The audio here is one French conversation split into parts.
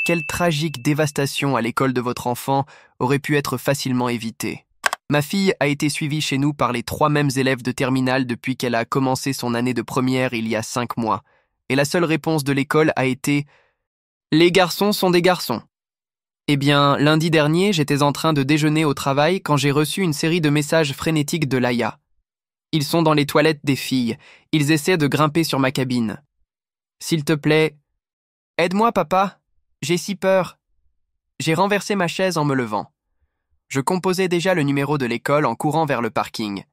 Quelle tragique dévastation à l'école de votre enfant aurait pu être facilement évitée. Ma fille a été suivie chez nous par les 3 mêmes élèves de terminale depuis qu'elle a commencé son année de première il y a 5 mois. Et la seule réponse de l'école a été « Les garçons sont des garçons ». Eh bien, lundi dernier, j'étais en train de déjeuner au travail quand j'ai reçu une série de messages frénétiques de Laïa. Ils sont dans les toilettes des filles. Ils essaient de grimper sur ma cabine. S'il te plaît, aide-moi, papa. J'ai si peur. J'ai renversé ma chaise en me levant. Je composais déjà le numéro de l'école en courant vers le parking.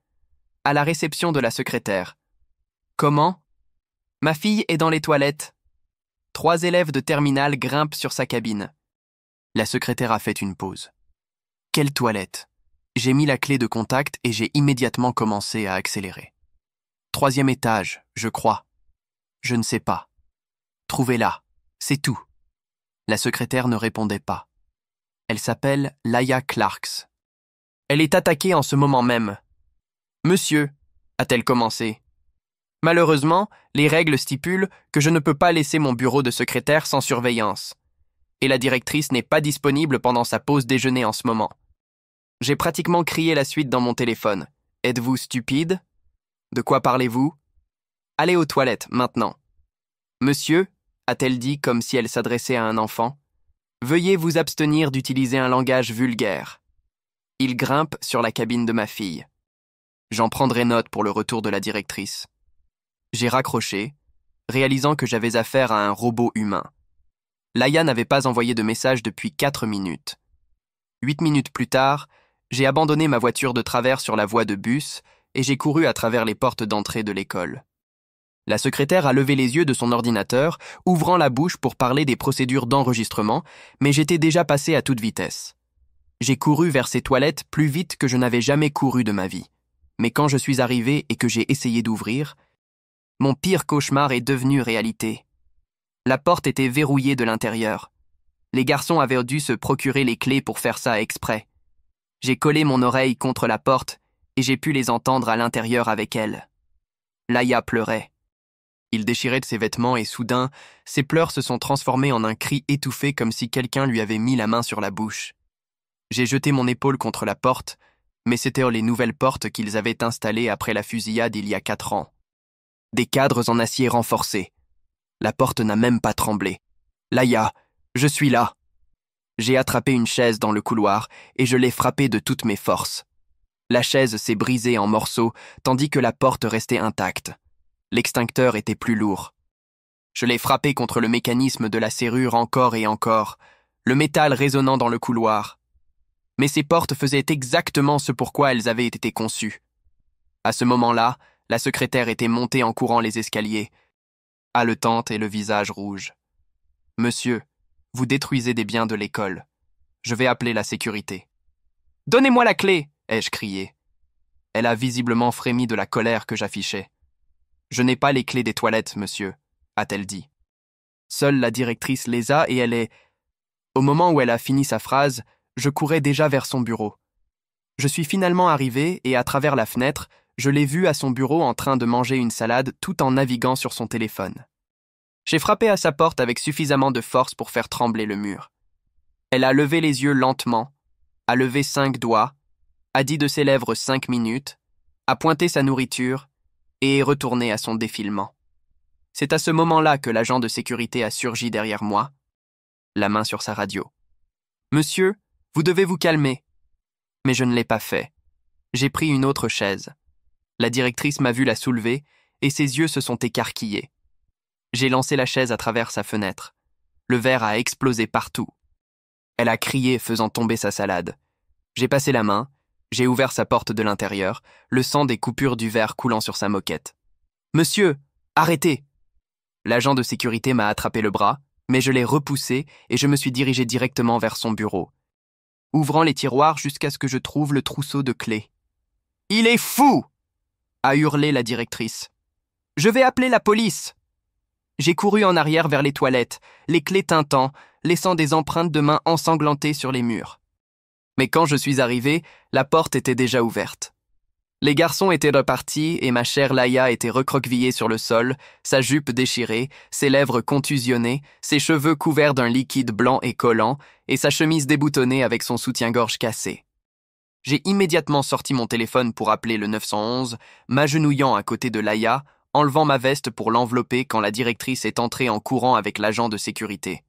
À la réception de la secrétaire. Comment? Ma fille est dans les toilettes. 3 élèves de terminale grimpent sur sa cabine. La secrétaire a fait une pause. Quelle toilette? J'ai mis la clé de contact et j'ai immédiatement commencé à accélérer. 3e étage, je crois. Je ne sais pas. Trouvez-la, c'est tout. La secrétaire ne répondait pas. Elle s'appelle Laïa Clarks. Elle est attaquée en ce moment même. Monsieur, a-t-elle commencé. Malheureusement, les règles stipulent que je ne peux pas laisser mon bureau de secrétaire sans surveillance. Et la directrice n'est pas disponible pendant sa pause déjeuner en ce moment. J'ai pratiquement crié la suite dans mon téléphone. Êtes-vous stupide? De quoi parlez-vous? Allez aux toilettes, maintenant. Monsieur, a-t-elle dit comme si elle s'adressait à un enfant, veuillez vous abstenir d'utiliser un langage vulgaire. Il grimpe sur la cabine de ma fille. J'en prendrai note pour le retour de la directrice. J'ai raccroché, réalisant que j'avais affaire à un robot humain. Laïa n'avait pas envoyé de message depuis 4 minutes. 8 minutes plus tard, j'ai abandonné ma voiture de travers sur la voie de bus et j'ai couru à travers les portes d'entrée de l'école. La secrétaire a levé les yeux de son ordinateur, ouvrant la bouche pour parler des procédures d'enregistrement, mais j'étais déjà passé à toute vitesse. J'ai couru vers ces toilettes plus vite que je n'avais jamais couru de ma vie. Mais quand je suis arrivé et que j'ai essayé d'ouvrir, mon pire cauchemar est devenu réalité. La porte était verrouillée de l'intérieur. Les garçons avaient dû se procurer les clés pour faire ça exprès. J'ai collé mon oreille contre la porte et j'ai pu les entendre à l'intérieur avec elle. Laïa pleurait. Il déchirait de ses vêtements et soudain, ses pleurs se sont transformés en un cri étouffé comme si quelqu'un lui avait mis la main sur la bouche. J'ai jeté mon épaule contre la porte, mais c'étaient les nouvelles portes qu'ils avaient installées après la fusillade il y a 4 ans. Des cadres en acier renforcés. La porte n'a même pas tremblé. Laïa, je suis là. J'ai attrapé une chaise dans le couloir et je l'ai frappée de toutes mes forces. La chaise s'est brisée en morceaux tandis que la porte restait intacte. L'extincteur était plus lourd. Je l'ai frappé contre le mécanisme de la serrure encore et encore, le métal résonnant dans le couloir. Mais ces portes faisaient exactement ce pourquoi elles avaient été conçues. À ce moment-là, la secrétaire était montée en courant les escaliers, haletante et le visage rouge. « Monsieur, vous détruisez des biens de l'école. Je vais appeler la sécurité. »« Donnez-moi la clé !» ai-je crié. Elle a visiblement frémi de la colère que j'affichais. « Je n'ai pas les clés des toilettes, monsieur, » a-t-elle dit. Seule la directrice les a et elle est... Au moment où elle a fini sa phrase, je courais déjà vers son bureau. Je suis finalement arrivé et à travers la fenêtre, je l'ai vue à son bureau en train de manger une salade tout en naviguant sur son téléphone. J'ai frappé à sa porte avec suffisamment de force pour faire trembler le mur. Elle a levé les yeux lentement, a levé 5 doigts, a dit de ses lèvres 5 minutes, a pointé sa nourriture et est retournée à son défilement. C'est à ce moment-là que l'agent de sécurité a surgi derrière moi, la main sur sa radio. « Monsieur, vous devez vous calmer. » Mais je ne l'ai pas fait. J'ai pris une autre chaise. La directrice m'a vu la soulever et ses yeux se sont écarquillés. J'ai lancé la chaise à travers sa fenêtre. Le verre a explosé partout. Elle a crié, faisant tomber sa salade. J'ai passé la main, j'ai ouvert sa porte de l'intérieur, le sang des coupures du verre coulant sur sa moquette. « Monsieur, arrêtez !» L'agent de sécurité m'a attrapé le bras, mais je l'ai repoussé et je me suis dirigé directement vers son bureau, ouvrant les tiroirs jusqu'à ce que je trouve le trousseau de clés. « Il est fou !» a hurlé la directrice. « Je vais appeler la police !» J'ai couru en arrière vers les toilettes, les clés tintant, laissant des empreintes de mains ensanglantées sur les murs. Mais quand je suis arrivé, la porte était déjà ouverte. Les garçons étaient repartis et ma chère Laïa était recroquevillée sur le sol, sa jupe déchirée, ses lèvres contusionnées, ses cheveux couverts d'un liquide blanc et collant et sa chemise déboutonnée avec son soutien-gorge cassé. J'ai immédiatement sorti mon téléphone pour appeler le 911, m'agenouillant à côté de Laïa, enlevant ma veste pour l'envelopper quand la directrice est entrée en courant avec l'agent de sécurité.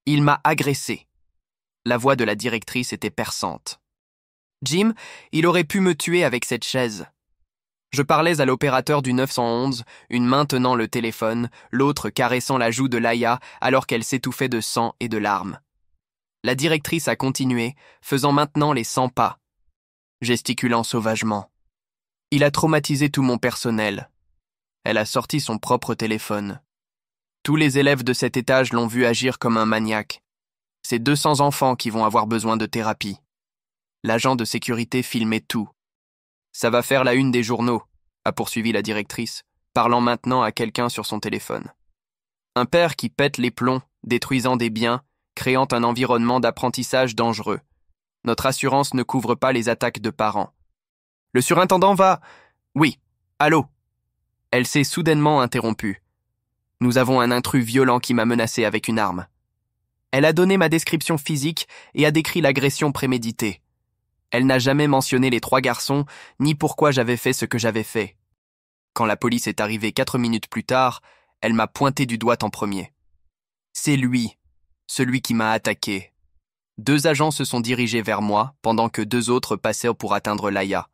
Il m'a agressé. La voix de la directrice était perçante. Jim, il aurait pu me tuer avec cette chaise. Je parlais à l'opérateur du 911, une main tenant le téléphone, l'autre caressant la joue de Laïa alors qu'elle s'étouffait de sang et de larmes. La directrice a continué, faisant maintenant les 100 pas, gesticulant sauvagement. Il a traumatisé tout mon personnel. Elle a sorti son propre téléphone. Tous les élèves de cet étage l'ont vu agir comme un maniaque. C'est 200 enfants qui vont avoir besoin de thérapie. L'agent de sécurité filmait tout. Ça va faire la une des journaux, a poursuivi la directrice, parlant maintenant à quelqu'un sur son téléphone. Un père qui pète les plombs, détruisant des biens, créant un environnement d'apprentissage dangereux. Notre assurance ne couvre pas les attaques de parents. Le surintendant va... Oui, allô. Elle s'est soudainement interrompue. Nous avons un intrus violent qui m'a menacé avec une arme. Elle a donné ma description physique et a décrit l'agression préméditée. Elle n'a jamais mentionné les 3 garçons, ni pourquoi j'avais fait ce que j'avais fait. Quand la police est arrivée 4 minutes plus tard, elle m'a pointé du doigt en premier. C'est lui, celui qui m'a attaqué. 2 agents se sont dirigés vers moi, pendant que 2 autres passaient pour atteindre Laïa.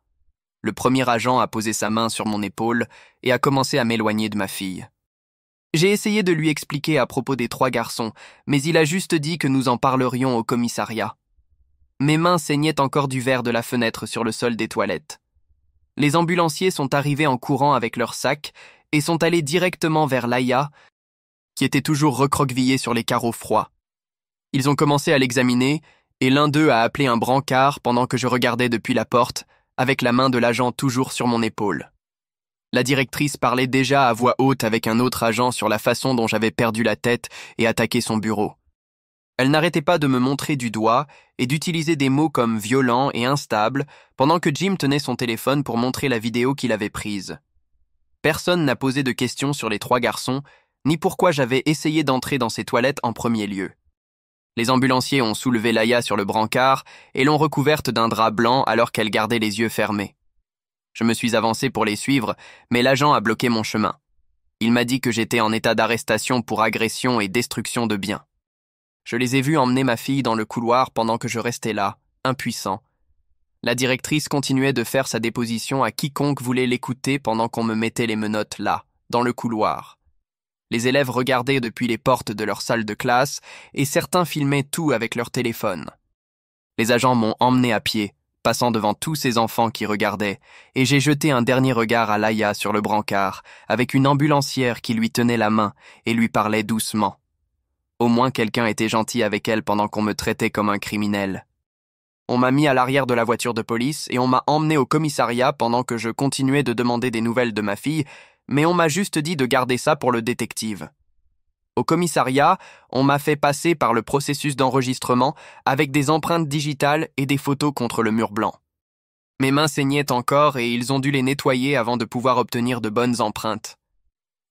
Le premier agent a posé sa main sur mon épaule et a commencé à m'éloigner de ma fille. J'ai essayé de lui expliquer à propos des 3 garçons, mais il a juste dit que nous en parlerions au commissariat. Mes mains saignaient encore du verre de la fenêtre sur le sol des toilettes. Les ambulanciers sont arrivés en courant avec leurs sacs et sont allés directement vers Laïa, qui était toujours recroquevillée sur les carreaux froids. Ils ont commencé à l'examiner et l'un d'eux a appelé un brancard pendant que je regardais depuis la porte, avec la main de l'agent toujours sur mon épaule. La directrice parlait déjà à voix haute avec un autre agent sur la façon dont j'avais perdu la tête et attaqué son bureau. Elle n'arrêtait pas de me montrer du doigt et d'utiliser des mots comme violent et instable pendant que Jim tenait son téléphone pour montrer la vidéo qu'il avait prise. Personne n'a posé de questions sur les 3 garçons, ni pourquoi j'avais essayé d'entrer dans ces toilettes en premier lieu. Les ambulanciers ont soulevé Laïa sur le brancard et l'ont recouverte d'un drap blanc alors qu'elle gardait les yeux fermés. Je me suis avancé pour les suivre, mais l'agent a bloqué mon chemin. Il m'a dit que j'étais en état d'arrestation pour agression et destruction de biens. Je les ai vus emmener ma fille dans le couloir pendant que je restais là, impuissant. La directrice continuait de faire sa déposition à quiconque voulait l'écouter pendant qu'on me mettait les menottes là, dans le couloir. Les élèves regardaient depuis les portes de leur salle de classe et certains filmaient tout avec leur téléphone. Les agents m'ont emmené à pied, passant devant tous ces enfants qui regardaient, et j'ai jeté un dernier regard à Laïa sur le brancard, avec une ambulancière qui lui tenait la main et lui parlait doucement. Au moins quelqu'un était gentil avec elle pendant qu'on me traitait comme un criminel. On m'a mis à l'arrière de la voiture de police et on m'a emmené au commissariat pendant que je continuais de demander des nouvelles de ma fille, mais on m'a juste dit de garder ça pour le détective. Au commissariat, on m'a fait passer par le processus d'enregistrement avec des empreintes digitales et des photos contre le mur blanc. Mes mains saignaient encore et ils ont dû les nettoyer avant de pouvoir obtenir de bonnes empreintes.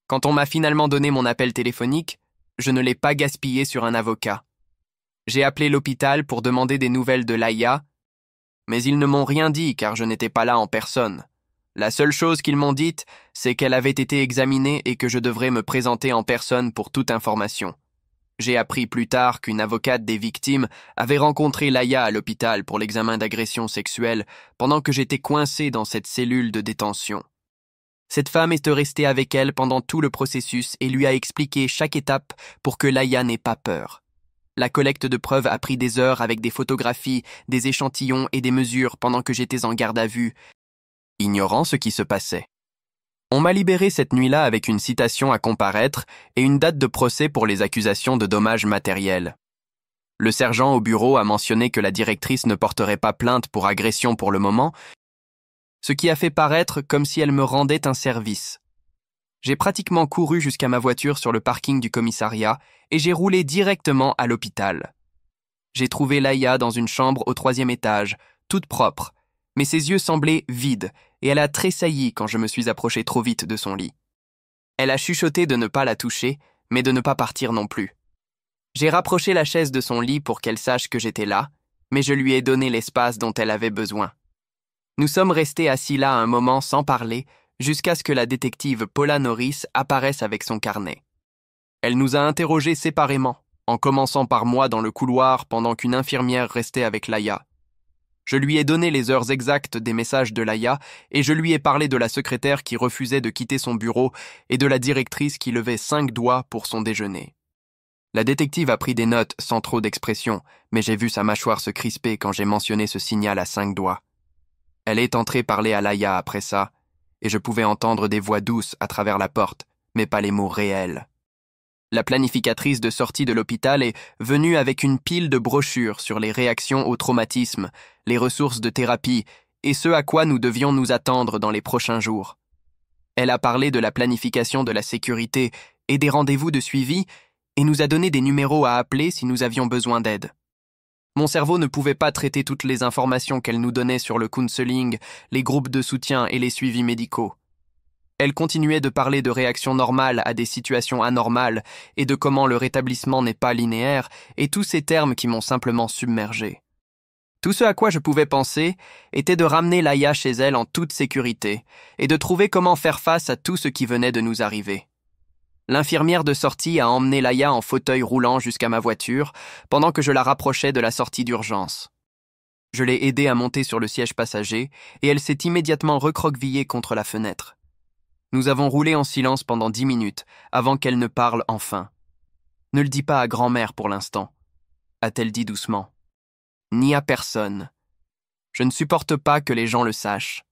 Quand on m'a finalement donné mon appel téléphonique, je ne l'ai pas gaspillé sur un avocat. J'ai appelé l'hôpital pour demander des nouvelles de Laïa, mais ils ne m'ont rien dit car je n'étais pas là en personne. La seule chose qu'ils m'ont dite, c'est qu'elle avait été examinée et que je devrais me présenter en personne pour toute information. J'ai appris plus tard qu'une avocate des victimes avait rencontré Laïa à l'hôpital pour l'examen d'agression sexuelle pendant que j'étais coincé dans cette cellule de détention. Cette femme est restée avec elle pendant tout le processus et lui a expliqué chaque étape pour que Laïa n'ait pas peur. La collecte de preuves a pris des heures avec des photographies, des échantillons et des mesures pendant que j'étais en garde à vue, ignorant ce qui se passait. On m'a libéré cette nuit-là avec une citation à comparaître et une date de procès pour les accusations de dommages matériels. Le sergent au bureau a mentionné que la directrice ne porterait pas plainte pour agression pour le moment, ce qui a fait paraître comme si elle me rendait un service. J'ai pratiquement couru jusqu'à ma voiture sur le parking du commissariat et j'ai roulé directement à l'hôpital. J'ai trouvé Laïa dans une chambre au 3e étage, toute propre, mais ses yeux semblaient vides et elle a tressailli quand je me suis approché trop vite de son lit. Elle a chuchoté de ne pas la toucher, mais de ne pas partir non plus. J'ai rapproché la chaise de son lit pour qu'elle sache que j'étais là, mais je lui ai donné l'espace dont elle avait besoin. Nous sommes restés assis là un moment sans parler, jusqu'à ce que la détective Paula Norris apparaisse avec son carnet. Elle nous a interrogés séparément, en commençant par moi dans le couloir pendant qu'une infirmière restait avec Laïa. Je lui ai donné les heures exactes des messages de Laïa et je lui ai parlé de la secrétaire qui refusait de quitter son bureau et de la directrice qui levait 5 doigts pour son déjeuner. La détective a pris des notes sans trop d'expression, mais j'ai vu sa mâchoire se crisper quand j'ai mentionné ce signal à 5 doigts. Elle est entrée parler à Laïa après ça, et je pouvais entendre des voix douces à travers la porte, mais pas les mots réels. La planificatrice de sortie de l'hôpital est venue avec une pile de brochures sur les réactions au traumatisme, les ressources de thérapie et ce à quoi nous devions nous attendre dans les prochains jours. Elle a parlé de la planification de la sécurité et des rendez-vous de suivi et nous a donné des numéros à appeler si nous avions besoin d'aide. Mon cerveau ne pouvait pas traiter toutes les informations qu'elle nous donnait sur le counseling, les groupes de soutien et les suivis médicaux. Elle continuait de parler de réactions normales à des situations anormales et de comment le rétablissement n'est pas linéaire et tous ces termes qui m'ont simplement submergé. Tout ce à quoi je pouvais penser était de ramener Laïa chez elle en toute sécurité et de trouver comment faire face à tout ce qui venait de nous arriver. L'infirmière de sortie a emmené Laïa en fauteuil roulant jusqu'à ma voiture pendant que je la rapprochais de la sortie d'urgence. Je l'ai aidée à monter sur le siège passager et elle s'est immédiatement recroquevillée contre la fenêtre. Nous avons roulé en silence pendant 10 minutes, avant qu'elle ne parle enfin. « Ne le dis pas à grand-mère pour l'instant », a-t-elle dit doucement. « Ni à personne. Je ne supporte pas que les gens le sachent. »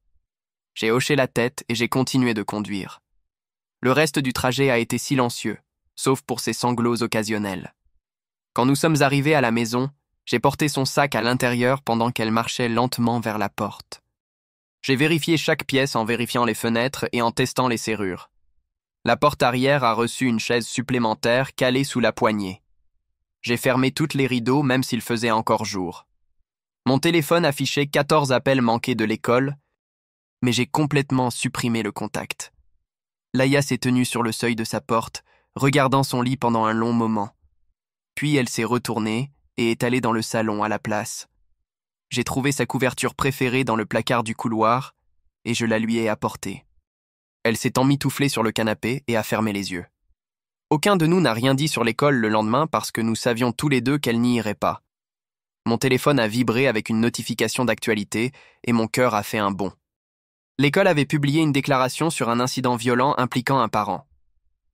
J'ai hoché la tête et j'ai continué de conduire. Le reste du trajet a été silencieux, sauf pour ses sanglots occasionnels. Quand nous sommes arrivés à la maison, j'ai porté son sac à l'intérieur pendant qu'elle marchait lentement vers la porte. J'ai vérifié chaque pièce en vérifiant les fenêtres et en testant les serrures. La porte arrière a reçu une chaise supplémentaire calée sous la poignée. J'ai fermé toutes les rideaux même s'il faisait encore jour. Mon téléphone affichait 14 appels manqués de l'école, mais j'ai complètement supprimé le contact. Laïa s'est tenue sur le seuil de sa porte, regardant son lit pendant un long moment. Puis elle s'est retournée et est allée dans le salon à la place. J'ai trouvé sa couverture préférée dans le placard du couloir et je la lui ai apportée. Elle s'est emmitouflée sur le canapé et a fermé les yeux. Aucun de nous n'a rien dit sur l'école le lendemain parce que nous savions tous les deux qu'elle n'y irait pas. Mon téléphone a vibré avec une notification d'actualité et mon cœur a fait un bond. L'école avait publié une déclaration sur un incident violent impliquant un parent.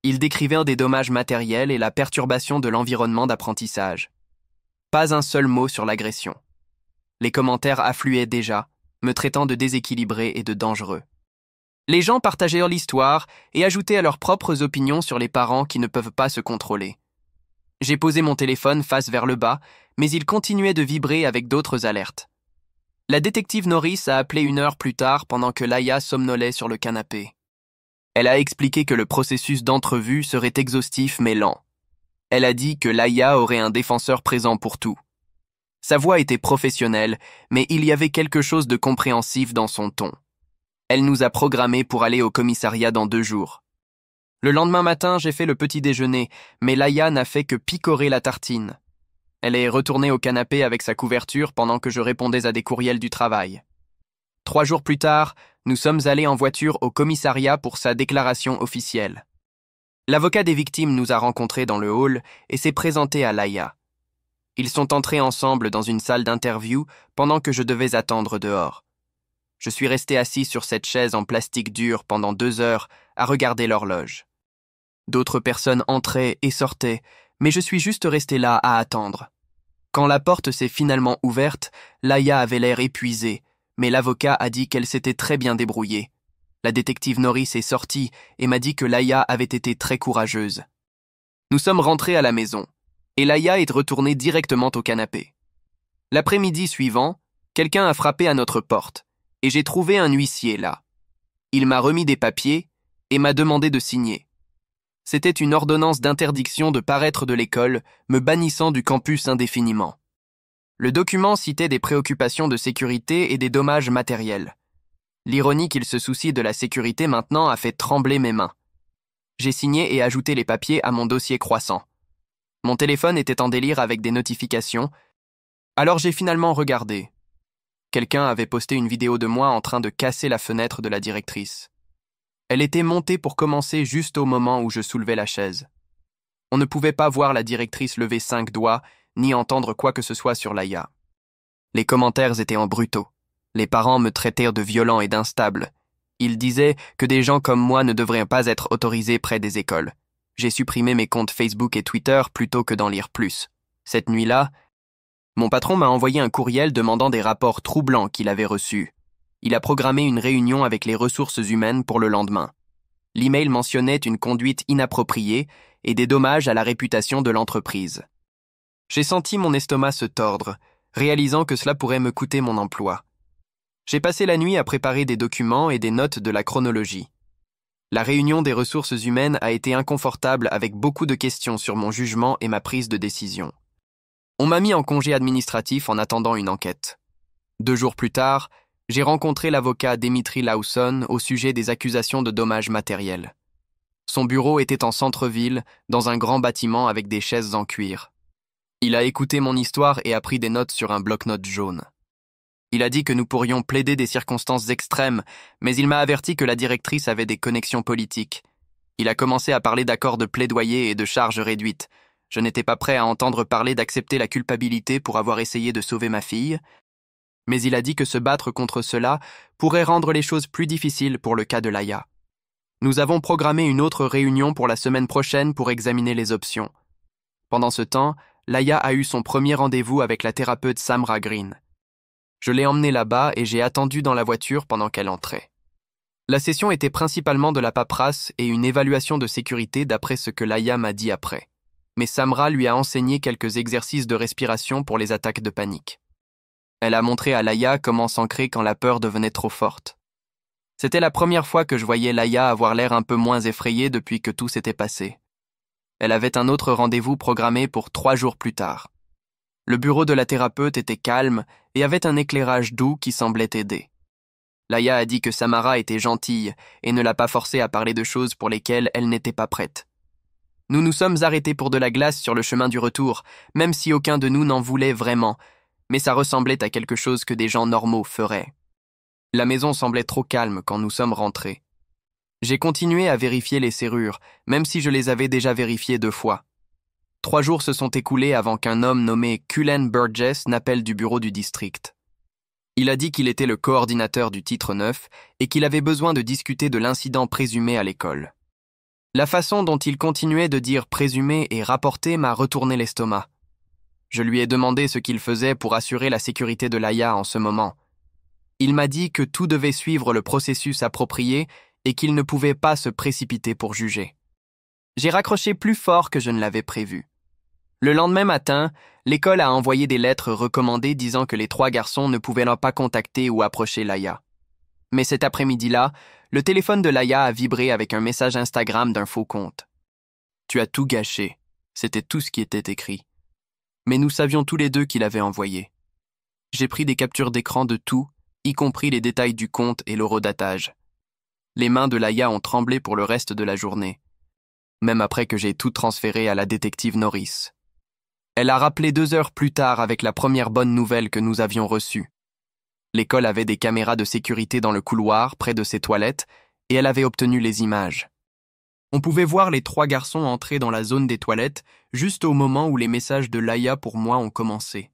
Il décrivait des dommages matériels et la perturbation de l'environnement d'apprentissage. Pas un seul mot sur l'agression. Les commentaires affluaient déjà, me traitant de déséquilibré et de dangereux. Les gens partageaient l'histoire et ajoutaient à leurs propres opinions sur les parents qui ne peuvent pas se contrôler. J'ai posé mon téléphone face vers le bas, mais il continuait de vibrer avec d'autres alertes. La détective Norris a appelé 1 heure plus tard pendant que Laïa somnolait sur le canapé. Elle a expliqué que le processus d'entrevue serait exhaustif mais lent. Elle a dit que Laïa aurait un défenseur présent pour tout. Sa voix était professionnelle, mais il y avait quelque chose de compréhensif dans son ton. Elle nous a programmés pour aller au commissariat dans 2 jours. Le lendemain matin, j'ai fait le petit déjeuner, mais Laïa n'a fait que picorer la tartine. Elle est retournée au canapé avec sa couverture pendant que je répondais à des courriels du travail. 3 jours plus tard, nous sommes allés en voiture au commissariat pour sa déclaration officielle. L'avocat des victimes nous a rencontrés dans le hall et s'est présenté à Laïa. Ils sont entrés ensemble dans une salle d'interview pendant que je devais attendre dehors. Je suis resté assis sur cette chaise en plastique dur pendant 2 heures à regarder l'horloge. D'autres personnes entraient et sortaient, mais je suis juste resté là à attendre. Quand la porte s'est finalement ouverte, Laïa avait l'air épuisée, mais l'avocat a dit qu'elle s'était très bien débrouillée. La détective Norris est sortie et m'a dit que Laïa avait été très courageuse. Nous sommes rentrés à la maison, et Laïa est retournée directement au canapé. L'après-midi suivant, quelqu'un a frappé à notre porte, et j'ai trouvé un huissier là. Il m'a remis des papiers et m'a demandé de signer. C'était une ordonnance d'interdiction de paraître de l'école, me bannissant du campus indéfiniment. Le document citait des préoccupations de sécurité et des dommages matériels. L'ironie qu'il se soucie de la sécurité maintenant a fait trembler mes mains. J'ai signé et ajouté les papiers à mon dossier croissant. Mon téléphone était en délire avec des notifications, alors j'ai finalement regardé. Quelqu'un avait posté une vidéo de moi en train de casser la fenêtre de la directrice. Elle était montée pour commencer juste au moment où je soulevais la chaise. On ne pouvait pas voir la directrice lever 5 doigts, ni entendre quoi que ce soit sur Laïa. Les commentaires étaient en brutaux. Les parents me traitèrent de violent et d'instable. Ils disaient que des gens comme moi ne devraient pas être autorisés près des écoles. J'ai supprimé mes comptes Facebook et Twitter plutôt que d'en lire plus. Cette nuit-là, mon patron m'a envoyé un courriel demandant des rapports troublants qu'il avait reçus. Il a programmé une réunion avec les ressources humaines pour le lendemain. L'email mentionnait une conduite inappropriée et des dommages à la réputation de l'entreprise. J'ai senti mon estomac se tordre, réalisant que cela pourrait me coûter mon emploi. J'ai passé la nuit à préparer des documents et des notes de la chronologie. La réunion des ressources humaines a été inconfortable avec beaucoup de questions sur mon jugement et ma prise de décision. On m'a mis en congé administratif en attendant une enquête. 2 jours plus tard, j'ai rencontré l'avocat Dimitri Lawson au sujet des accusations de dommages matériels. Son bureau était en centre-ville, dans un grand bâtiment avec des chaises en cuir. Il a écouté mon histoire et a pris des notes sur un bloc-notes jaune. Il a dit que nous pourrions plaider des circonstances extrêmes, mais il m'a averti que la directrice avait des connexions politiques. Il a commencé à parler d'accords de plaidoyer et de charges réduites. Je n'étais pas prêt à entendre parler d'accepter la culpabilité pour avoir essayé de sauver ma fille, mais il a dit que se battre contre cela pourrait rendre les choses plus difficiles pour le cas de Laïa. Nous avons programmé une autre réunion pour la semaine prochaine pour examiner les options. Pendant ce temps, Laïa a eu son premier rendez-vous avec la thérapeute Samra Green. Je l'ai emmenée là-bas et j'ai attendu dans la voiture pendant qu'elle entrait. La session était principalement de la paperasse et une évaluation de sécurité d'après ce que Laïa m'a dit après. Mais Samra lui a enseigné quelques exercices de respiration pour les attaques de panique. Elle a montré à Laïa comment s'ancrer quand la peur devenait trop forte. C'était la première fois que je voyais Laïa avoir l'air un peu moins effrayée depuis que tout s'était passé. Elle avait un autre rendez-vous programmé pour 3 jours plus tard. Le bureau de la thérapeute était calme et avait un éclairage doux qui semblait aider. Laïa a dit que Samara était gentille et ne l'a pas forcée à parler de choses pour lesquelles elle n'était pas prête. Nous nous sommes arrêtés pour de la glace sur le chemin du retour, même si aucun de nous n'en voulait vraiment, mais ça ressemblait à quelque chose que des gens normaux feraient. La maison semblait trop calme quand nous sommes rentrés. J'ai continué à vérifier les serrures, même si je les avais déjà vérifiées 2 fois. 3 jours se sont écoulés avant qu'un homme nommé Cullen Burgess n'appelle du bureau du district. Il a dit qu'il était le coordinateur du titre 9 et qu'il avait besoin de discuter de l'incident présumé à l'école. La façon dont il continuait de dire présumé et rapporté m'a retourné l'estomac. Je lui ai demandé ce qu'il faisait pour assurer la sécurité de Laïa en ce moment. Il m'a dit que tout devait suivre le processus approprié et qu'il ne pouvait pas se précipiter pour juger. J'ai raccroché plus fort que je ne l'avais prévu. Le lendemain matin, l'école a envoyé des lettres recommandées disant que les 3 garçons ne pouvaient pas contacter ou approcher Laïa. Mais cet après-midi-là, le téléphone de Laïa a vibré avec un message Instagram d'un faux compte. « Tu as tout gâché », c'était tout ce qui était écrit. Mais nous savions tous les deux qu'il avait envoyé. J'ai pris des captures d'écran de tout, y compris les détails du compte et l'horodatage. Les mains de Laïa ont tremblé pour le reste de la journée, même après que j'ai tout transféré à la détective Norris. Elle a rappelé 2 heures plus tard avec la première bonne nouvelle que nous avions reçue. L'école avait des caméras de sécurité dans le couloir, près de ses toilettes, et elle avait obtenu les images. On pouvait voir les 3 garçons entrer dans la zone des toilettes juste au moment où les messages de Laïa pour moi ont commencé.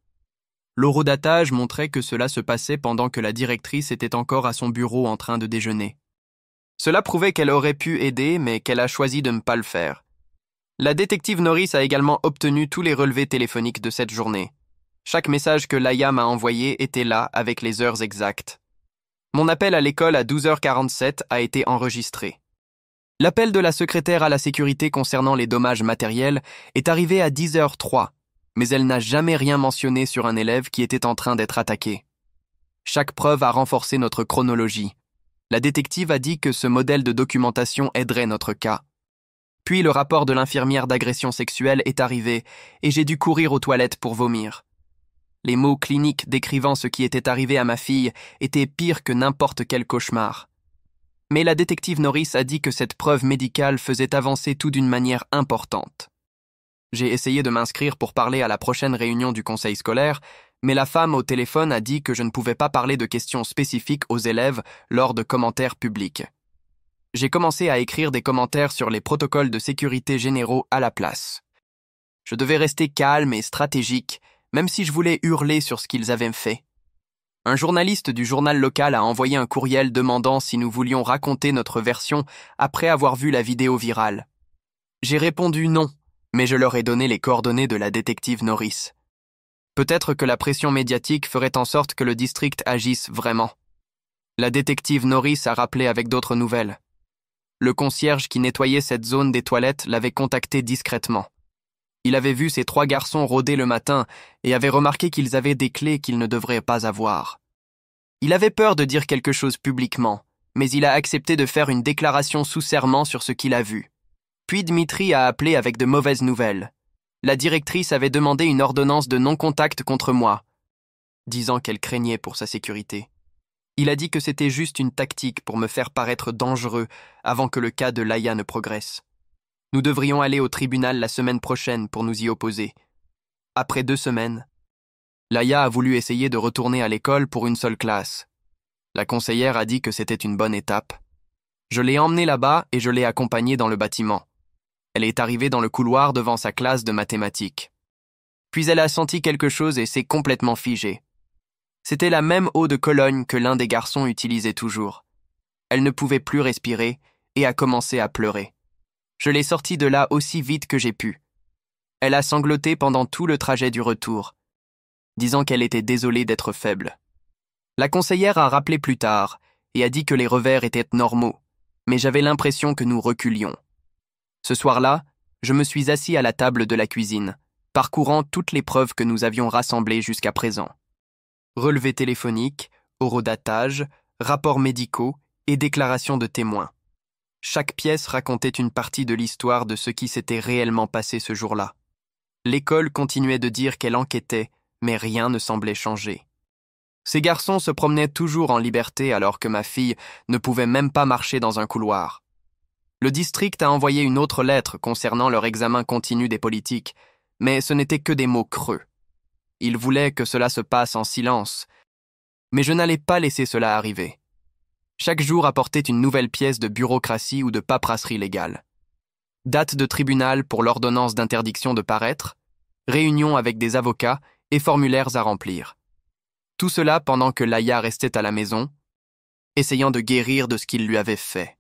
L'horodatage montrait que cela se passait pendant que la directrice était encore à son bureau en train de déjeuner. Cela prouvait qu'elle aurait pu aider, mais qu'elle a choisi de ne pas le faire. La détective Norris a également obtenu tous les relevés téléphoniques de cette journée. Chaque message que Laïa m'a envoyé était là, avec les heures exactes. Mon appel à l'école à 12h47 a été enregistré. L'appel de la secrétaire à la sécurité concernant les dommages matériels est arrivé à 10h03, mais elle n'a jamais rien mentionné sur un élève qui était en train d'être attaqué. Chaque preuve a renforcé notre chronologie. La détective a dit que ce modèle de documentation aiderait notre cas. Puis le rapport de l'infirmière d'agression sexuelle est arrivé et j'ai dû courir aux toilettes pour vomir. Les mots cliniques décrivant ce qui était arrivé à ma fille étaient pires que n'importe quel cauchemar. Mais la détective Norris a dit que cette preuve médicale faisait avancer tout d'une manière importante. J'ai essayé de m'inscrire pour parler à la prochaine réunion du conseil scolaire, mais la femme au téléphone a dit que je ne pouvais pas parler de questions spécifiques aux élèves lors de commentaires publics. J'ai commencé à écrire des commentaires sur les protocoles de sécurité généraux à la place. Je devais rester calme et stratégique, même si je voulais hurler sur ce qu'ils avaient fait. Un journaliste du journal local a envoyé un courriel demandant si nous voulions raconter notre version après avoir vu la vidéo virale. J'ai répondu non, mais je leur ai donné les coordonnées de la détective Norris. Peut-être que la pression médiatique ferait en sorte que le district agisse vraiment. La détective Norris a rappelé avec d'autres nouvelles. Le concierge qui nettoyait cette zone des toilettes l'avait contacté discrètement. Il avait vu ces 3 garçons rôder le matin et avait remarqué qu'ils avaient des clés qu'ils ne devraient pas avoir. Il avait peur de dire quelque chose publiquement, mais il a accepté de faire une déclaration sous serment sur ce qu'il a vu. Puis Dmitri a appelé avec de mauvaises nouvelles. La directrice avait demandé une ordonnance de non-contact contre moi, disant qu'elle craignait pour sa sécurité. Il a dit que c'était juste une tactique pour me faire paraître dangereux avant que le cas de Laïa ne progresse. Nous devrions aller au tribunal la semaine prochaine pour nous y opposer. Après 2 semaines, Laïa a voulu essayer de retourner à l'école pour une seule classe. La conseillère a dit que c'était une bonne étape. Je l'ai emmenée là-bas et je l'ai accompagnée dans le bâtiment. Elle est arrivée dans le couloir devant sa classe de mathématiques. Puis elle a senti quelque chose et s'est complètement figée. C'était la même eau de Cologne que l'un des garçons utilisait toujours. Elle ne pouvait plus respirer et a commencé à pleurer. Je l'ai sortie de là aussi vite que j'ai pu. Elle a sangloté pendant tout le trajet du retour, disant qu'elle était désolée d'être faible. La conseillère a rappelé plus tard et a dit que les revers étaient normaux, mais j'avais l'impression que nous reculions. Ce soir-là, je me suis assis à la table de la cuisine, parcourant toutes les preuves que nous avions rassemblées jusqu'à présent. Relevés téléphoniques, horodatage, rapports médicaux et déclarations de témoins. Chaque pièce racontait une partie de l'histoire de ce qui s'était réellement passé ce jour-là. L'école continuait de dire qu'elle enquêtait, mais rien ne semblait changer. Ces garçons se promenaient toujours en liberté alors que ma fille ne pouvait même pas marcher dans un couloir. Le district a envoyé une autre lettre concernant leur examen continu des politiques, mais ce n'était que des mots creux. Ils voulaient que cela se passe en silence, mais je n'allais pas laisser cela arriver. Chaque jour apportait une nouvelle pièce de bureaucratie ou de paperasserie légale. Date de tribunal pour l'ordonnance d'interdiction de paraître, réunion avec des avocats et formulaires à remplir. Tout cela pendant que Laïa restait à la maison, essayant de guérir de ce qu'il lui avait fait.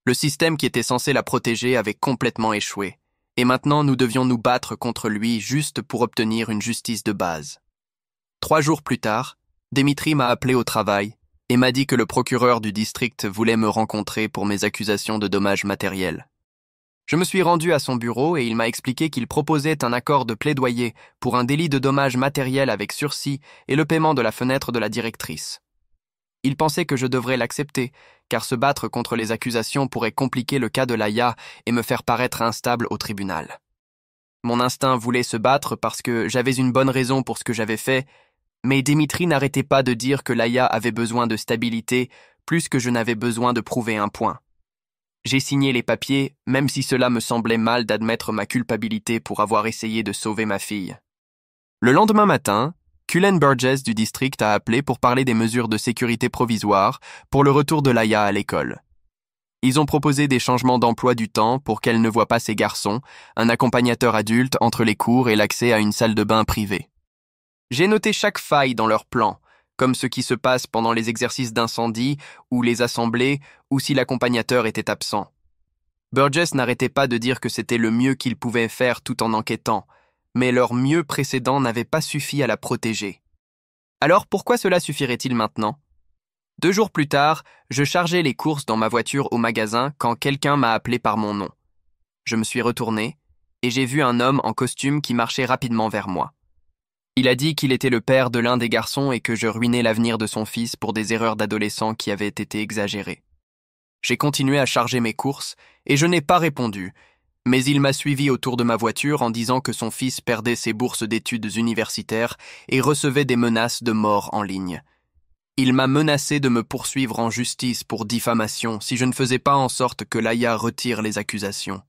Le système qui était censé la protéger avait complètement échoué, et maintenant nous devions nous battre contre lui juste pour obtenir une justice de base. 3 jours plus tard, Dmitri m'a appelé au travail et m'a dit que le procureur du district voulait me rencontrer pour mes accusations de dommages matériels. Je me suis rendu à son bureau et il m'a expliqué qu'il proposait un accord de plaidoyer pour un délit de dommages matériels avec sursis et le paiement de la fenêtre de la directrice. Il pensait que je devrais l'accepter, car se battre contre les accusations pourrait compliquer le cas de Laïa et me faire paraître instable au tribunal. Mon instinct voulait se battre parce que j'avais une bonne raison pour ce que j'avais fait, mais Dmitri n'arrêtait pas de dire que Laïa avait besoin de stabilité plus que je n'avais besoin de prouver un point. J'ai signé les papiers, même si cela me semblait mal d'admettre ma culpabilité pour avoir essayé de sauver ma fille. Le lendemain matin, Cullen Burgess du district a appelé pour parler des mesures de sécurité provisoires pour le retour de Laïa à l'école. Ils ont proposé des changements d'emploi du temps pour qu'elle ne voie pas ses garçons, un accompagnateur adulte entre les cours et l'accès à une salle de bain privée. J'ai noté chaque faille dans leur plan, comme ce qui se passe pendant les exercices d'incendie ou les assemblées ou si l'accompagnateur était absent. Burgess n'arrêtait pas de dire que c'était le mieux qu'ils pouvaient faire tout en enquêtant, mais leur mieux précédent n'avait pas suffi à la protéger. Alors pourquoi cela suffirait-il maintenant? 2 jours plus tard, je chargeais les courses dans ma voiture au magasin quand quelqu'un m'a appelé par mon nom. Je me suis retourné et j'ai vu un homme en costume qui marchait rapidement vers moi. Il a dit qu'il était le père de l'un des garçons et que je ruinais l'avenir de son fils pour des erreurs d'adolescent qui avaient été exagérées. J'ai continué à charger mes courses et je n'ai pas répondu, Mais il m'a suivi autour de ma voiture en disant que son fils perdait ses bourses d'études universitaires et recevait des menaces de mort en ligne. Il m'a menacé de me poursuivre en justice pour diffamation si je ne faisais pas en sorte que Laïa retire les accusations.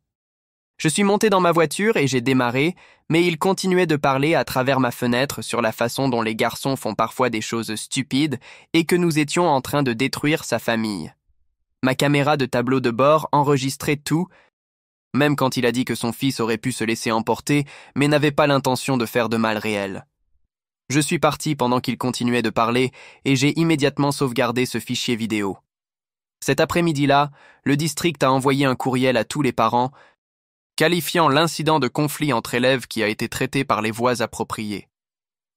Je suis monté dans ma voiture et j'ai démarré, mais il continuait de parler à travers ma fenêtre sur la façon dont les garçons font parfois des choses stupides et que nous étions en train de détruire sa famille. Ma caméra de tableau de bord enregistrait tout, même quand il a dit que son fils aurait pu se laisser emporter, mais n'avait pas l'intention de faire de mal réel. Je suis parti pendant qu'il continuait de parler et j'ai immédiatement sauvegardé ce fichier vidéo. Cet après-midi-là, le district a envoyé un courriel à tous les parents, qualifiant l'incident de conflit entre élèves qui a été traité par les voies appropriées.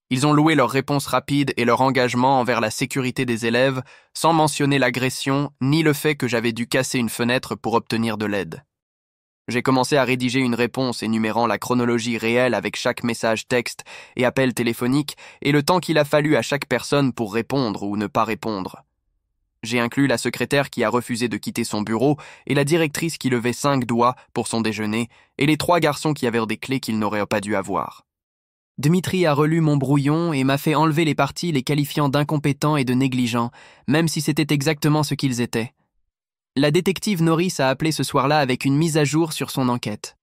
Ils ont loué leur réponse rapide et leur engagement envers la sécurité des élèves, sans mentionner l'agression ni le fait que j'avais dû casser une fenêtre pour obtenir de l'aide. J'ai commencé à rédiger une réponse énumérant la chronologie réelle avec chaque message texte et appel téléphonique et le temps qu'il a fallu à chaque personne pour répondre ou ne pas répondre. J'ai inclus la secrétaire qui a refusé de quitter son bureau et la directrice qui levait 5 doigts pour son déjeuner et les 3 garçons qui avaient des clés qu'ils n'auraient pas dû avoir. Dmitri a relu mon brouillon et m'a fait enlever les parties les qualifiant d'incompétents et de négligents, même si c'était exactement ce qu'ils étaient. La détective Norris a appelé ce soir-là avec une mise à jour sur son enquête.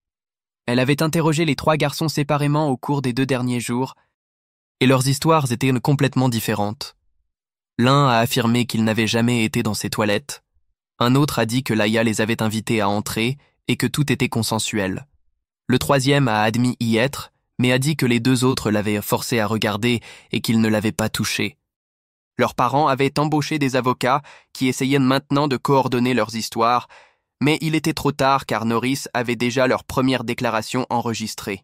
Elle avait interrogé les 3 garçons séparément au cours des 2 derniers jours, et leurs histoires étaient complètement différentes. L'un a affirmé qu'il n'avait jamais été dans ses toilettes, un autre a dit que Laïa les avait invités à entrer et que tout était consensuel. Le 3e a admis y être, mais a dit que les 2 autres l'avaient forcé à regarder et qu'ils ne l'avaient pas touché. Leurs parents avaient embauché des avocats qui essayaient maintenant de coordonner leurs histoires, mais il était trop tard car Norris avait déjà leur première déclaration enregistrée.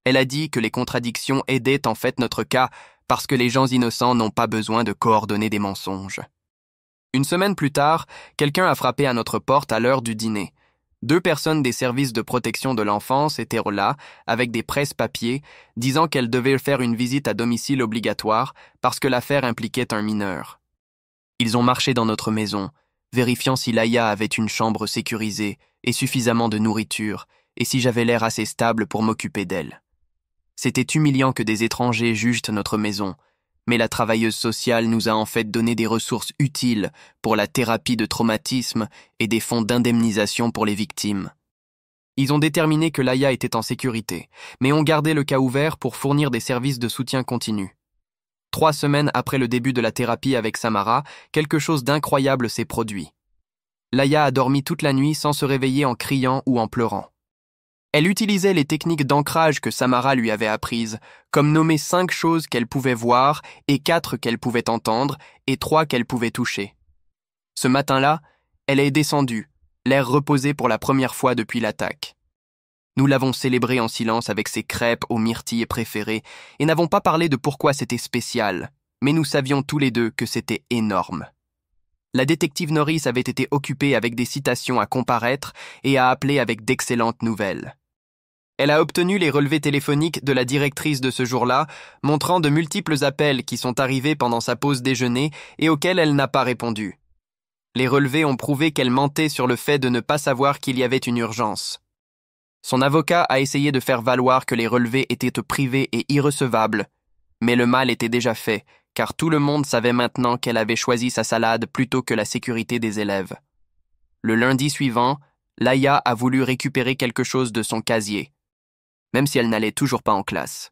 Elle a dit que les contradictions aidaient en fait notre cas parce que les gens innocents n'ont pas besoin de coordonner des mensonges. Une semaine plus tard, quelqu'un a frappé à notre porte à l'heure du dîner. 2 personnes des services de protection de l'enfance étaient là, avec des presse-papiers, disant qu'elles devaient faire une visite à domicile obligatoire parce que l'affaire impliquait un mineur. Ils ont marché dans notre maison, vérifiant si Laïa avait une chambre sécurisée et suffisamment de nourriture, et si j'avais l'air assez stable pour m'occuper d'elle. C'était humiliant que des étrangers jugent notre maison, mais la travailleuse sociale nous a en fait donné des ressources utiles pour la thérapie de traumatisme et des fonds d'indemnisation pour les victimes. Ils ont déterminé que Laïa était en sécurité, mais ont gardé le cas ouvert pour fournir des services de soutien continu. 3 semaines après le début de la thérapie avec Samara, quelque chose d'incroyable s'est produit. Laïa a dormi toute la nuit sans se réveiller en criant ou en pleurant. Elle utilisait les techniques d'ancrage que Samara lui avait apprises, comme nommer 5 choses qu'elle pouvait voir et 4 qu'elle pouvait entendre et 3 qu'elle pouvait toucher. Ce matin-là, elle est descendue, l'air reposé pour la première fois depuis l'attaque. Nous l'avons célébrée en silence avec ses crêpes aux myrtilles préférées et n'avons pas parlé de pourquoi c'était spécial, mais nous savions tous les 2 que c'était énorme. La détective Norris avait été occupée avec des citations à comparaître et a appelé avec d'excellentes nouvelles. Elle a obtenu les relevés téléphoniques de la directrice de ce jour-là, montrant de multiples appels qui sont arrivés pendant sa pause déjeuner et auxquels elle n'a pas répondu. Les relevés ont prouvé qu'elle mentait sur le fait de ne pas savoir qu'il y avait une urgence. Son avocat a essayé de faire valoir que les relevés étaient privés et irrecevables, mais le mal était déjà fait, car tout le monde savait maintenant qu'elle avait choisi sa salade plutôt que la sécurité des élèves. Le lundi suivant, Laïa a voulu récupérer quelque chose de son casier, même si elle n'allait toujours pas en classe.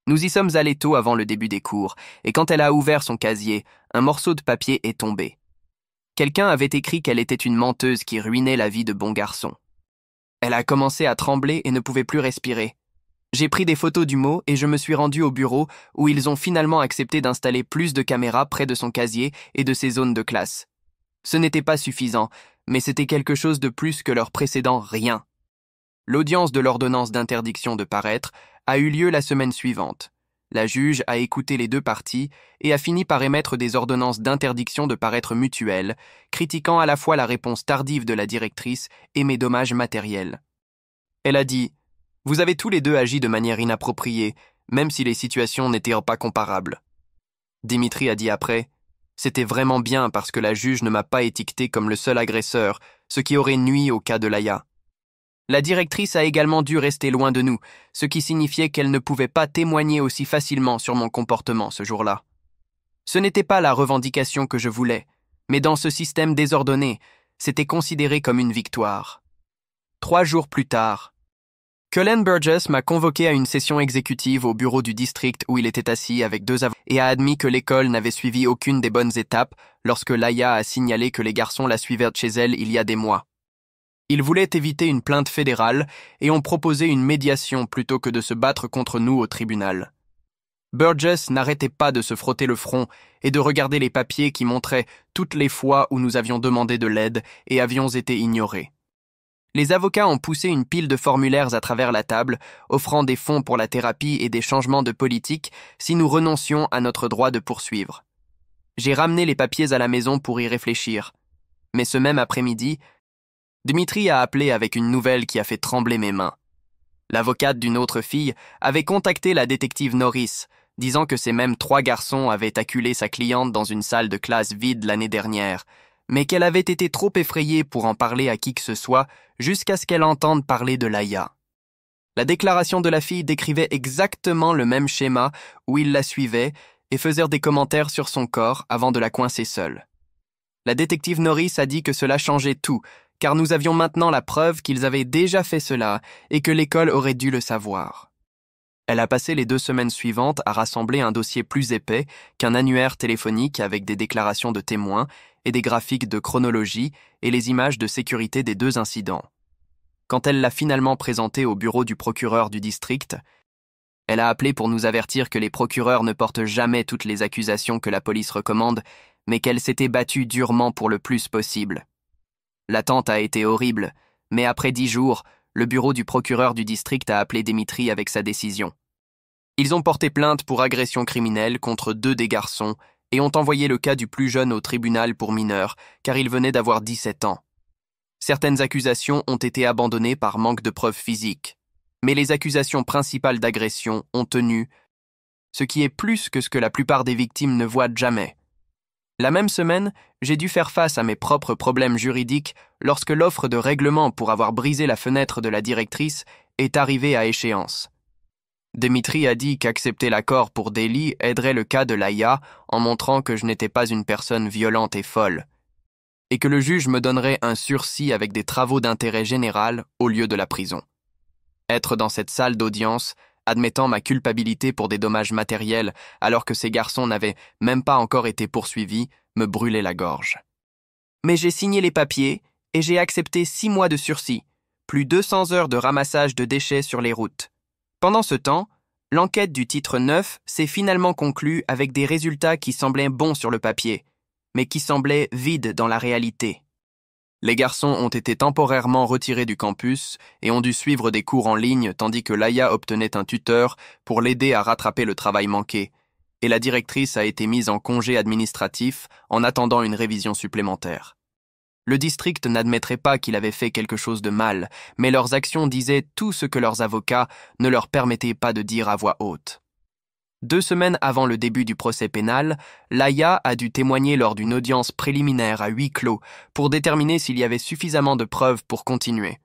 Nous y sommes allés tôt avant le début des cours, et quand elle a ouvert son casier, un morceau de papier est tombé. Quelqu'un avait écrit qu'elle était une menteuse qui ruinait la vie de bons garçons. Elle a commencé à trembler et ne pouvait plus respirer. J'ai pris des photos du mot et je me suis rendu au bureau où ils ont finalement accepté d'installer plus de caméras près de son casier et de ses zones de classe. Ce n'était pas suffisant, mais c'était quelque chose de plus que leur précédent rien. L'audience de l'ordonnance d'interdiction de paraître a eu lieu la semaine suivante. La juge a écouté les 2 parties et a fini par émettre des ordonnances d'interdiction de paraître mutuelles, critiquant à la fois la réponse tardive de la directrice et mes dommages matériels. Elle a dit « Vous avez tous les 2 agi de manière inappropriée, même si les situations n'étaient pas comparables. » Dmitri a dit après « C'était vraiment bien parce que la juge ne m'a pas étiqueté comme le seul agresseur, ce qui aurait nui au cas de Laïa. » La directrice a également dû rester loin de nous, ce qui signifiait qu'elle ne pouvait pas témoigner aussi facilement sur mon comportement ce jour-là. Ce n'était pas la revendication que je voulais, mais dans ce système désordonné, c'était considéré comme une victoire. 3 jours plus tard, Cullen Burgess m'a convoqué à une session exécutive au bureau du district où il était assis avec 2 avocats et a admis que l'école n'avait suivi aucune des bonnes étapes lorsque Laia a signalé que les garçons la suivaient chez elle il y a des mois. Ils voulaient éviter une plainte fédérale et ont proposé une médiation plutôt que de se battre contre nous au tribunal. Burgess n'arrêtait pas de se frotter le front et de regarder les papiers qui montraient toutes les fois où nous avions demandé de l'aide et avions été ignorés. Les avocats ont poussé une pile de formulaires à travers la table, offrant des fonds pour la thérapie et des changements de politique si nous renoncions à notre droit de poursuivre. J'ai ramené les papiers à la maison pour y réfléchir. Mais ce même après-midi, Dimitri a appelé avec une nouvelle qui a fait trembler mes mains. L'avocate d'une autre fille avait contacté la détective Norris, disant que ces mêmes 3 garçons avaient acculé sa cliente dans une salle de classe vide l'année dernière, mais qu'elle avait été trop effrayée pour en parler à qui que ce soit jusqu'à ce qu'elle entende parler de Laia. La déclaration de la fille décrivait exactement le même schéma où il la suivait et faisait des commentaires sur son corps avant de la coincer seule. La détective Norris a dit que cela changeait tout, car nous avions maintenant la preuve qu'ils avaient déjà fait cela et que l'école aurait dû le savoir. Elle a passé les 2 semaines suivantes à rassembler un dossier plus épais qu'un annuaire téléphonique avec des déclarations de témoins et des graphiques de chronologie et les images de sécurité des 2 incidents. Quand elle l'a finalement présenté au bureau du procureur du district, elle a appelé pour nous avertir que les procureurs ne portent jamais toutes les accusations que la police recommande, mais qu'elle s'était battue durement pour le plus possible. L'attente a été horrible, mais après 10 jours, le bureau du procureur du district a appelé Dimitri avec sa décision. Ils ont porté plainte pour agression criminelle contre 2 des garçons et ont envoyé le cas du plus jeune au tribunal pour mineurs, car il venait d'avoir 17 ans. Certaines accusations ont été abandonnées par manque de preuves physiques, mais les accusations principales d'agression ont tenu, ce qui est plus que ce que la plupart des victimes ne voient jamais. La même semaine, j'ai dû faire face à mes propres problèmes juridiques lorsque l'offre de règlement pour avoir brisé la fenêtre de la directrice est arrivée à échéance. Dimitri a dit qu'accepter l'accord pour délit aiderait le cas de Laia en montrant que je n'étais pas une personne violente et folle, et que le juge me donnerait un sursis avec des travaux d'intérêt général au lieu de la prison. Être dans cette salle d'audience, admettant ma culpabilité pour des dommages matériels alors que ces garçons n'avaient même pas encore été poursuivis, me brûlait la gorge. Mais j'ai signé les papiers et j'ai accepté 6 mois de sursis, plus 200 heures de ramassage de déchets sur les routes. Pendant ce temps, l'enquête du titre 9 s'est finalement conclue avec des résultats qui semblaient bons sur le papier, mais qui semblaient vides dans la réalité. Les garçons ont été temporairement retirés du campus et ont dû suivre des cours en ligne tandis que Laia obtenait un tuteur pour l'aider à rattraper le travail manqué, et la directrice a été mise en congé administratif en attendant une révision supplémentaire. Le district n'admettrait pas qu'il avait fait quelque chose de mal, mais leurs actions disaient tout ce que leurs avocats ne leur permettaient pas de dire à voix haute. 2 semaines avant le début du procès pénal, Laia a dû témoigner lors d'une audience préliminaire à huis clos pour déterminer s'il y avait suffisamment de preuves pour continuer.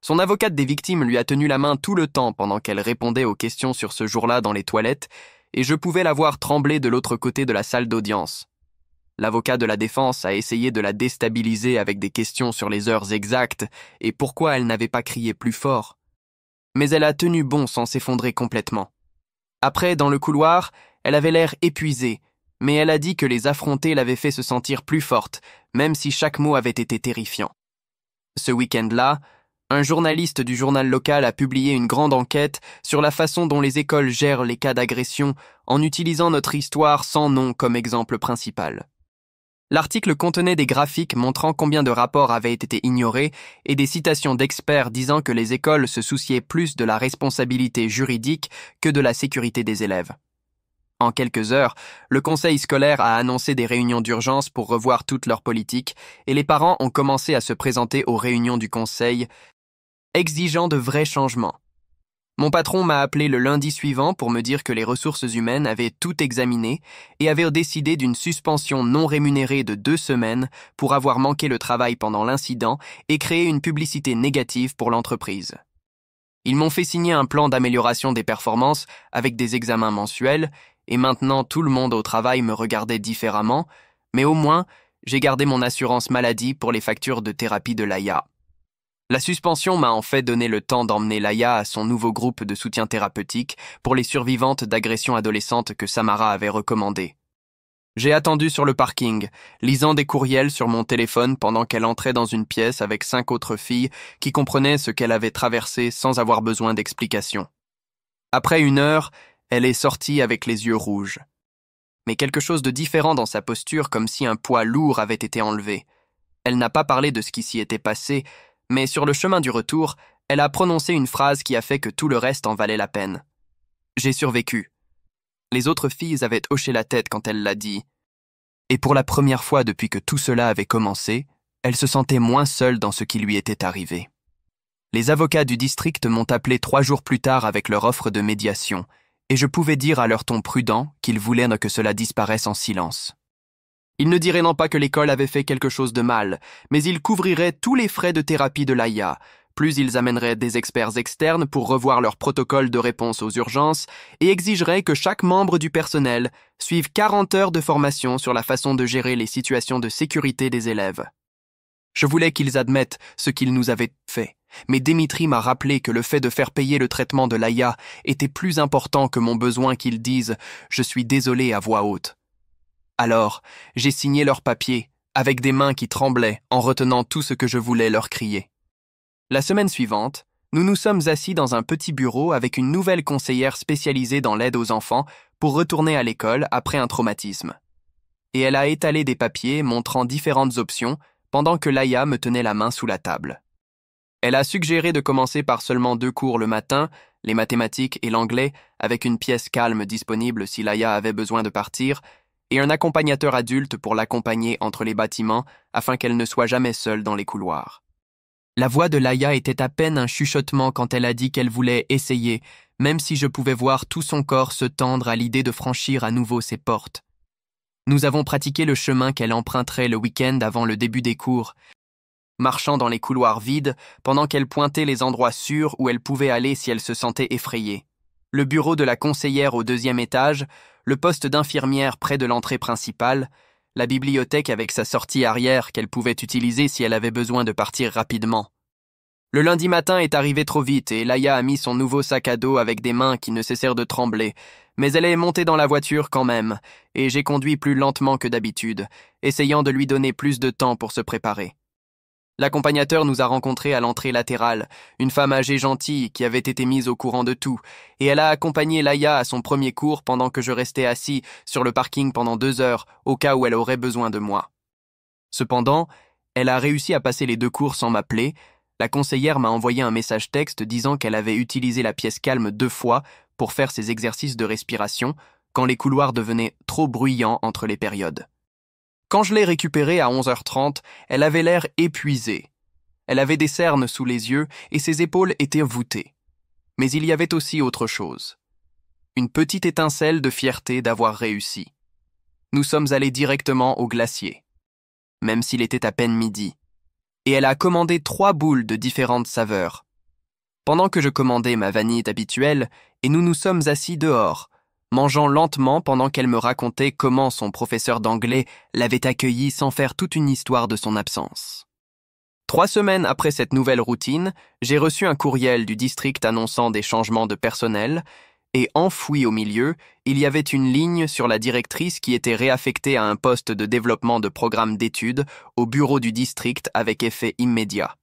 Son avocate des victimes lui a tenu la main tout le temps pendant qu'elle répondait aux questions sur ce jour-là dans les toilettes, et je pouvais la voir trembler de l'autre côté de la salle d'audience. L'avocat de la défense a essayé de la déstabiliser avec des questions sur les heures exactes et pourquoi elle n'avait pas crié plus fort. Mais elle a tenu bon sans s'effondrer complètement. Après, dans le couloir, elle avait l'air épuisée, mais elle a dit que les affronter l'avaient fait se sentir plus forte, même si chaque mot avait été terrifiant. Ce week-end-là, un journaliste du journal local a publié une grande enquête sur la façon dont les écoles gèrent les cas d'agression en utilisant notre histoire sans nom comme exemple principal. L'article contenait des graphiques montrant combien de rapports avaient été ignorés et des citations d'experts disant que les écoles se souciaient plus de la responsabilité juridique que de la sécurité des élèves. En quelques heures, le conseil scolaire a annoncé des réunions d'urgence pour revoir toute leur politique et les parents ont commencé à se présenter aux réunions du conseil, exigeant de vrais changements. Mon patron m'a appelé le lundi suivant pour me dire que les ressources humaines avaient tout examiné et avaient décidé d'une suspension non rémunérée de 2 semaines pour avoir manqué le travail pendant l'incident et créé une publicité négative pour l'entreprise. Ils m'ont fait signer un plan d'amélioration des performances avec des examens mensuels et maintenant tout le monde au travail me regardait différemment, mais au moins j'ai gardé mon assurance maladie pour les factures de thérapie de Laïa. La suspension m'a en fait donné le temps d'emmener Laïa à son nouveau groupe de soutien thérapeutique pour les survivantes d'agressions adolescentes que Samara avait recommandé. J'ai attendu sur le parking, lisant des courriels sur mon téléphone pendant qu'elle entrait dans une pièce avec 5 autres filles qui comprenaient ce qu'elle avait traversé sans avoir besoin d'explications. Après 1 heure, elle est sortie avec les yeux rouges. Mais quelque chose de différent dans sa posture, comme si un poids lourd avait été enlevé. Elle n'a pas parlé de ce qui s'y était passé, mais sur le chemin du retour, elle a prononcé une phrase qui a fait que tout le reste en valait la peine. J'ai survécu. Les autres filles avaient hoché la tête quand elle l'a dit. Et pour la première fois depuis que tout cela avait commencé, elle se sentait moins seule dans ce qui lui était arrivé. Les avocats du district m'ont appelé 3 jours plus tard avec leur offre de médiation, et je pouvais dire à leur ton prudent qu'ils voulaient que cela disparaisse en silence. Ils ne diraient non pas que l'école avait fait quelque chose de mal, mais ils couvriraient tous les frais de thérapie de Laïa, plus ils amèneraient des experts externes pour revoir leur protocole de réponse aux urgences et exigeraient que chaque membre du personnel suive 40 heures de formation sur la façon de gérer les situations de sécurité des élèves. Je voulais qu'ils admettent ce qu'ils nous avaient fait, mais Dimitri m'a rappelé que le fait de faire payer le traitement de Laïa était plus important que mon besoin qu'ils disent « Je suis désolé » à voix haute. Alors, j'ai signé leurs papiers, avec des mains qui tremblaient en retenant tout ce que je voulais leur crier. La semaine suivante, nous nous sommes assis dans un petit bureau avec une nouvelle conseillère spécialisée dans l'aide aux enfants pour retourner à l'école après un traumatisme. Et elle a étalé des papiers montrant différentes options pendant que Laïa me tenait la main sous la table. Elle a suggéré de commencer par seulement 2 cours le matin, les mathématiques et l'anglais, avec une pièce calme disponible si Laïa avait besoin de partir, et un accompagnateur adulte pour l'accompagner entre les bâtiments afin qu'elle ne soit jamais seule dans les couloirs. La voix de Laïa était à peine un chuchotement quand elle a dit qu'elle voulait essayer, même si je pouvais voir tout son corps se tendre à l'idée de franchir à nouveau ses portes. Nous avons pratiqué le chemin qu'elle emprunterait le week-end avant le début des cours, marchant dans les couloirs vides pendant qu'elle pointait les endroits sûrs où elle pouvait aller si elle se sentait effrayée. Le bureau de la conseillère au 2e étage, le poste d'infirmière près de l'entrée principale, la bibliothèque avec sa sortie arrière qu'elle pouvait utiliser si elle avait besoin de partir rapidement. Le lundi matin est arrivé trop vite et Laïa a mis son nouveau sac à dos avec des mains qui ne cessèrent de trembler, mais elle est montée dans la voiture quand même, et j'ai conduit plus lentement que d'habitude, essayant de lui donner plus de temps pour se préparer. L'accompagnateur nous a rencontrés à l'entrée latérale, une femme âgée gentille qui avait été mise au courant de tout, et elle a accompagné Laïa à son premier cours pendant que je restais assis sur le parking pendant 2 heures, au cas où elle aurait besoin de moi. Cependant, elle a réussi à passer les 2 cours sans m'appeler. La conseillère m'a envoyé un message texte disant qu'elle avait utilisé la pièce calme 2 fois pour faire ses exercices de respiration quand les couloirs devenaient trop bruyants entre les périodes. Quand je l'ai récupérée à 11h30, elle avait l'air épuisée. Elle avait des cernes sous les yeux et ses épaules étaient voûtées. Mais il y avait aussi autre chose. Une petite étincelle de fierté d'avoir réussi. Nous sommes allés directement au glacier, même s'il était à peine midi. Et elle a commandé 3 boules de différentes saveurs. Pendant que je commandais ma vanille habituelle, et nous nous sommes assis dehors, mangeant lentement pendant qu'elle me racontait comment son professeur d'anglais l'avait accueillie sans faire toute une histoire de son absence. 3 semaines après cette nouvelle routine, j'ai reçu un courriel du district annonçant des changements de personnel, et enfoui au milieu, il y avait une ligne sur la directrice qui était réaffectée à un poste de développement de programme d'études au bureau du district avec effet immédiat.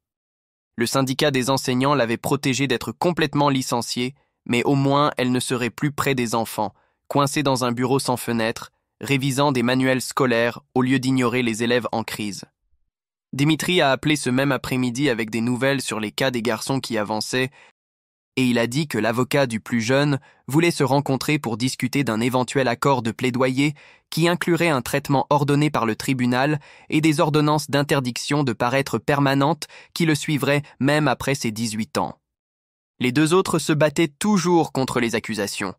Le syndicat des enseignants l'avait protégée d'être complètement licenciée, mais au moins elle ne serait plus près des enfants, coincée dans un bureau sans fenêtre, révisant des manuels scolaires au lieu d'ignorer les élèves en crise. Dimitri a appelé ce même après-midi avec des nouvelles sur les cas des garçons qui avançaient, et il a dit que l'avocat du plus jeune voulait se rencontrer pour discuter d'un éventuel accord de plaidoyer qui inclurait un traitement ordonné par le tribunal et des ordonnances d'interdiction de paraître permanentes qui le suivraient même après ses 18 ans. Les deux autres se battaient toujours contre les accusations.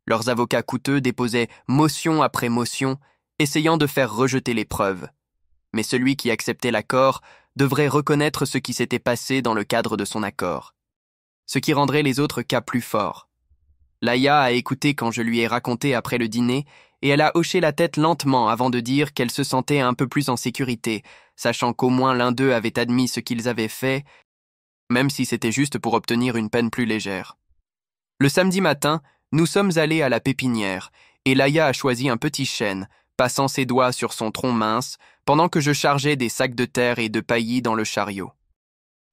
Leurs avocats coûteux déposaient motion après motion, essayant de faire rejeter les preuves. Mais celui qui acceptait l'accord devrait reconnaître ce qui s'était passé dans le cadre de son accord. Ce qui rendrait les autres cas plus forts. Laïa a écouté quand je lui ai raconté après le dîner, et elle a hoché la tête lentement avant de dire qu'elle se sentait un peu plus en sécurité, sachant qu'au moins l'un d'eux avait admis ce qu'ils avaient fait, même si c'était juste pour obtenir une peine plus légère. Le samedi matin, nous sommes allés à la pépinière, et Laïa a choisi un petit chêne, passant ses doigts sur son tronc mince, pendant que je chargeais des sacs de terre et de paillis dans le chariot.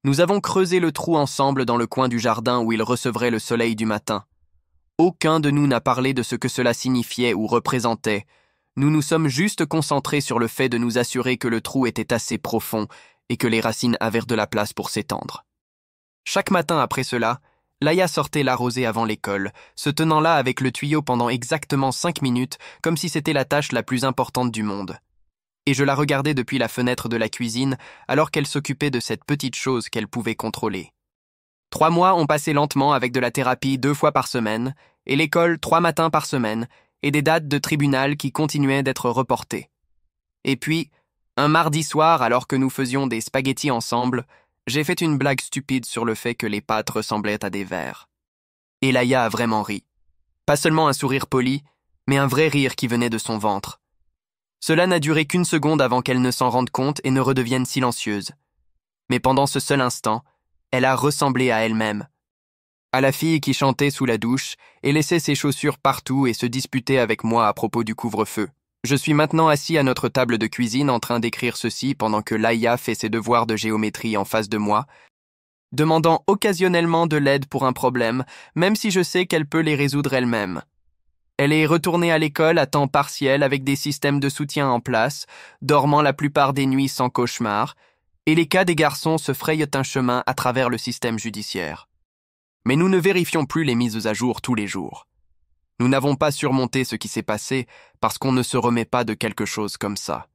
Nous avons creusé le trou ensemble dans le coin du jardin où il recevrait le soleil du matin. Aucun de nous n'a parlé de ce que cela signifiait ou représentait. Nous nous sommes juste concentrés sur le fait de nous assurer que le trou était assez profond et que les racines avaient de la place pour s'étendre. Chaque matin après cela, Laïa sortait l'arroser avant l'école, se tenant là avec le tuyau pendant exactement 5 minutes, comme si c'était la tâche la plus importante du monde. Et je la regardais depuis la fenêtre de la cuisine, alors qu'elle s'occupait de cette petite chose qu'elle pouvait contrôler. 3 mois ont passé lentement avec de la thérapie 2 fois par semaine, et l'école 3 matins par semaine, et des dates de tribunal qui continuaient d'être reportées. Et puis, un mardi soir, alors que nous faisions des spaghettis ensemble, j'ai fait une blague stupide sur le fait que les pâtes ressemblaient à des vers. Et Laïa a vraiment ri. Pas seulement un sourire poli, mais un vrai rire qui venait de son ventre. Cela n'a duré qu'1 seconde avant qu'elle ne s'en rende compte et ne redevienne silencieuse. Mais pendant ce seul instant, elle a ressemblé à elle-même. À la fille qui chantait sous la douche et laissait ses chaussures partout et se disputait avec moi à propos du couvre-feu. Je suis maintenant assis à notre table de cuisine en train d'écrire ceci pendant que Laïa fait ses devoirs de géométrie en face de moi, demandant occasionnellement de l'aide pour un problème, même si je sais qu'elle peut les résoudre elle-même. Elle est retournée à l'école à temps partiel avec des systèmes de soutien en place, dormant la plupart des nuits sans cauchemar, et les cas des garçons se frayent un chemin à travers le système judiciaire. Mais nous ne vérifions plus les mises à jour tous les jours. Nous n'avons pas surmonté ce qui s'est passé parce qu'on ne se remet pas de quelque chose comme ça.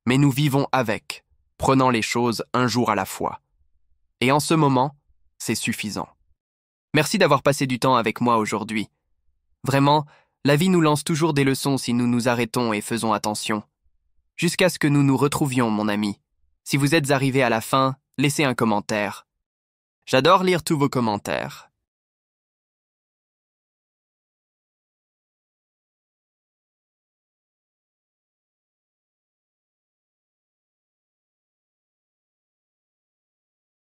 Mais nous vivons avec, prenant les choses un jour à la fois. Et en ce moment, c'est suffisant. Merci d'avoir passé du temps avec moi aujourd'hui. Vraiment, la vie nous lance toujours des leçons si nous nous arrêtons et faisons attention. Jusqu'à ce que nous nous retrouvions, mon ami. Si vous êtes arrivé à la fin, laissez un commentaire. J'adore lire tous vos commentaires.